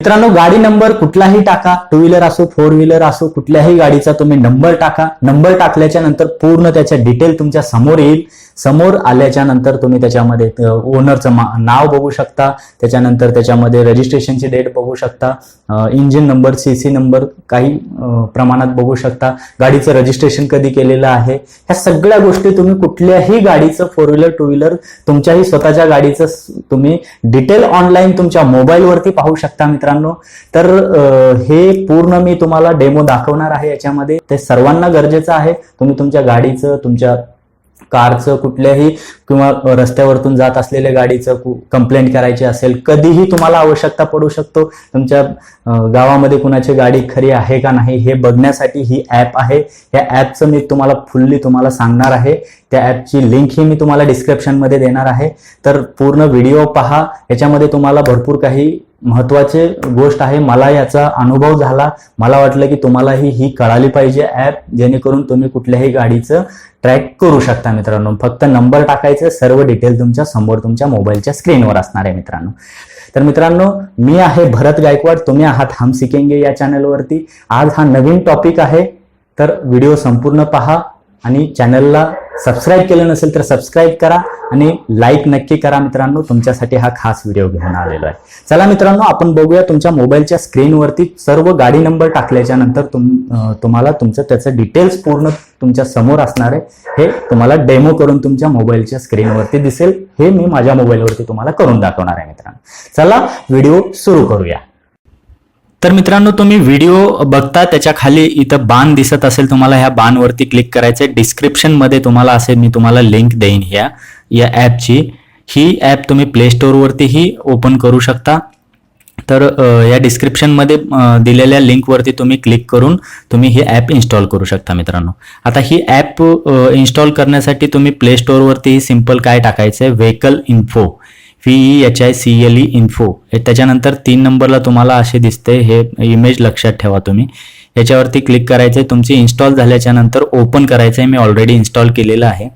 मित्रांनो, गाडी नंबर कुठलाही टाका, टू व्हीलर असो, फोर व्हीलर असो, कुठल्याही गाडीचा तुम्ही नंबर टाका. नंबर टाकल्याच्या नंतर पूर्ण त्याच्या डिटेल तुमच्या समोर येईल. समोर आल्याच्या नंतर तुम्ही त्याच्यामध्ये ओनरचं नाव बघू शकता, त्याच्यानंतर त्याच्यामध्ये रजिस्ट्रेशनची डेट बघू शकता, इंजिन नंबर, सीसी नंबर काही प्रमाणात बघू शकता, गाडीचं रजिस्ट्रेशन कधी केलेलं आहे, ह्या सगळ्या गोष्टी तुम्ही कुठल्याही गाडीचं फोर व्हीलर, टू व्हीलर, तुमच्याही स्वतःच्या गाडीचं तुम्ही डिटेल ऑनलाईन तुमच्या मोबाईलवरती पाहू शकता मित्रांनो. तर हे पूर्ण मी तुम्हाला डेमो दाखवणार आहे याच्यामध्ये. ते सर्वांना गरजेचं आहे. तुम्ही तुमच्या गाडीचं, तुमच्या कारचं कुठल्याही किंवा रस्त्यावरतून जात असलेल्या गाडीचं कंप्लेंट करायची असेल, कधीही तुम्हाला आवश्यकता पडू शकतो. तुमच्या गावामध्ये कुणाची गाडी खरी आहे का नाही हे बघण्यासाठी ही ॲप आहे. या ॲपचं मी तुम्हाला फुल्ली सांगणार आहे. त्या ॲपची लिंक ही मी तुम्हाला डिस्क्रिप्शनमध्ये देणार आहे. तर पूर्ण व्हिडिओ पहा. याच्यामध्ये तुम्हाला भरपूर काही महत्वाचे गोष्ट आहे. मला याचा अनुभव झाला. मला वाटलं की तुम्हालाही ही कळाली पाहिजे ॲप, जेणेकरून तुम्ही कुठल्याही गाडीचं ट्रॅक करू शकता मित्रांनो. फक्त नंबर टाकायचं, सर्व डिटेल तुमच्या समोर तुमच्या मोबाईलच्या स्क्रीनवर असणार आहे मित्रांनो. तर मित्रांनो, मी आहे भरत गायकवाड, तुम्ही आहात हम सीखेंगे या चॅनलवरती. आज हा नवीन टॉपिक आहे. तर व्हिडिओ संपूर्ण पहा आणि चॅनलला सबस्क्राईब केलं नसेल तर सबस्क्राईब करा आणि लाईक नक्की करा मित्रांनो. तुमच्यासाठी हा खास व्हिडिओ घेऊन आलेलो आहे. चला मित्रांनो, आपण बघूया तुमच्या मोबाईलच्या स्क्रीनवरती सर्व गाडी नंबर टाकल्याच्या नंतर तुम्हाला त्याचं डिटेल्स पूर्ण तुमच्या समोर असणार आहे. हे तुम्हाला डेमो करून तुमच्या मोबाईलच्या स्क्रीनवरती दिसेल. हे मी माझ्या मोबाईलवरती तुम्हाला करून दाखवणार आहे मित्रांनो. चला व्हिडिओ सुरू करूया. तर मित्रांनो, तुम्ही व्हिडिओ बघता त्याच्या खाली इथं बाण दिसत असेल, तुम्हाला ह्या बाणवरती क्लिक करायचंय. डिस्क्रिप्शन मध्ये तुम्हाला असेल, मी तुम्हाला लिंक देईन या ॲपची. ही ॲप तुम्ही प्ले स्टोअरवरतीही ओपन करू शकता. तर या डिस्क्रिप्शनमध्ये दिलेल्या लिंकवरती तुम्ही क्लिक करून तुम्ही ही ॲप इन्स्टॉल करू शकता मित्रांनो. आता ही ॲप इन्स्टॉल करण्यासाठी तुम्ही प्ले स्टोअरवरती सिंपल काय टाकायचं आहे, व्हेकल इन्फो, VEHICLE इन्फो. त्याच्यानंतर 3 नंबरला तुम्हाला असे दिसते हे इमेज, लक्षात ठेवा तुम्ही. याच्यावरती क्लिक करायचं आहे. तुमची इन्स्टॉल झाल्याच्या नंतर ओपन करायचं आहे. मी ऑलरेडी इन्स्टॉल केलेलं आहे.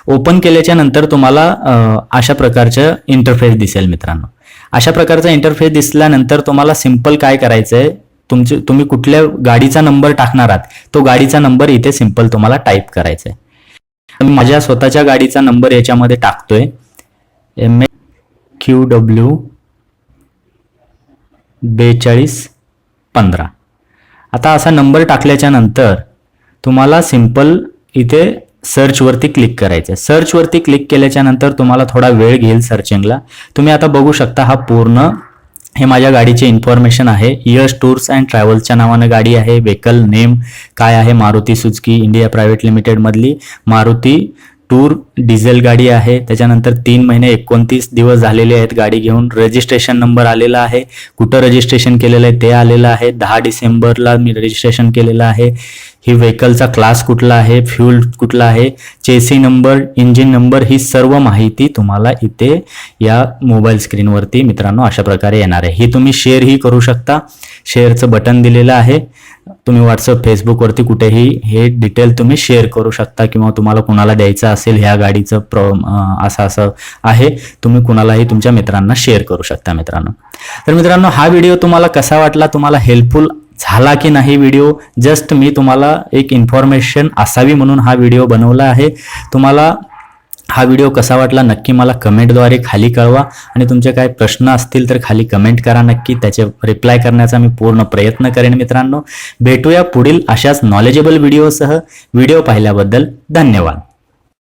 ओपन केल्याच्या नंतर तुम्हाला अशा प्रकारचं इंटरफेस दिसेल मित्रांनो. अशा प्रकारचा इंटरफेस दिसल्यानंतर तुम्हाला सिंपल काय करायचं आहे, तुम्ही कुठल्या गाडीचा नंबर टाकणार आहात तो गाडीचा नंबर इथे सिंपल तुम्हाला टाईप करायचा आहे. माझ्या स्वतःच्या गाडीचा नंबर याच्यामध्ये टाकतोय, MHQW 4215. आता असा नंबर टाकल्याच्या नंतर तुम्हाला सिंपल इथे सर्चवरती क्लिक करायचं. सर्चवरती क्लिक केल्याच्या नंतर तुम्हाला थोडा वेळ घेईल सर्चिंगला. तुम्ही आता बघू शकता हा पूर्ण हे माझ्या गाडीचे इन्फॉर्मेशन आहे. यश टूर्स अँड ट्रॅव्हल्सच्या नावानं गाडी आहे. व्हेकल नेम काय आहे, Maruti Suzuki India private limited मधली मारुती टूर डिझेल गाडी आहे. त्याच्यानंतर 3 महिने 29 दिवस झालेले आहेत गाडी घेऊन. रजिस्ट्रेशन नंबर आलेला आहे, कुठं रजिस्ट्रेशन केलेलं आहे ते आलेलं आहे. 10 डिसेंबरला मी रजिस्ट्रेशन केलेलं आहे. ही व्हेकलचा क्लास कुठला आहे, फ्यूल कुठला आहे, चेसी नंबर, इंजिन नंबर, ही सर्व माहिती तुम्हाला इथे या मोबाईल स्क्रीनवरती मित्रांनो अशा प्रकारे येणार आहे. ही तुम्ही शेअरही करू शकता. शेअरचं बटन दिलेलं आहे. तुम्ही व्हॉट्सअप, फेसबुकवरती कुठेही हे डिटेल तुम्ही शेअर करू शकता किंवा तुम्हाला कुणाला द्यायचं असेल ह्या गाडीचं असं आहे, तुम्ही कुणालाही तुमच्या मित्रांना शेअर करू शकता मित्रांनो. तर मित्रांनो, हा व्हिडिओ तुम्हाला कसा वाटला, तुम्हाला हेल्पफुल झाला की नाही व्हिडिओ, जस्ट मी तुम्हाला एक इन्फॉर्मेशन असावी म्हणून हा व्हिडिओ बनवला आहे. तुम्हाला हा व्हिडिओ कसा वाटला नक्की मला कमेंटद्वारे खाली कळवा आणि तुमचे काय प्रश्न असतील तर खाली कमेंट करा नक्की. त्याचे रिप्लाय करण्याचा मी पूर्ण प्रयत्न करेन मित्रांनो. भेटूया पुढील अशाच नॉलेजेबल व्हिडिओसह. व्हिडिओ पाहिल्याबद्दल धन्यवाद.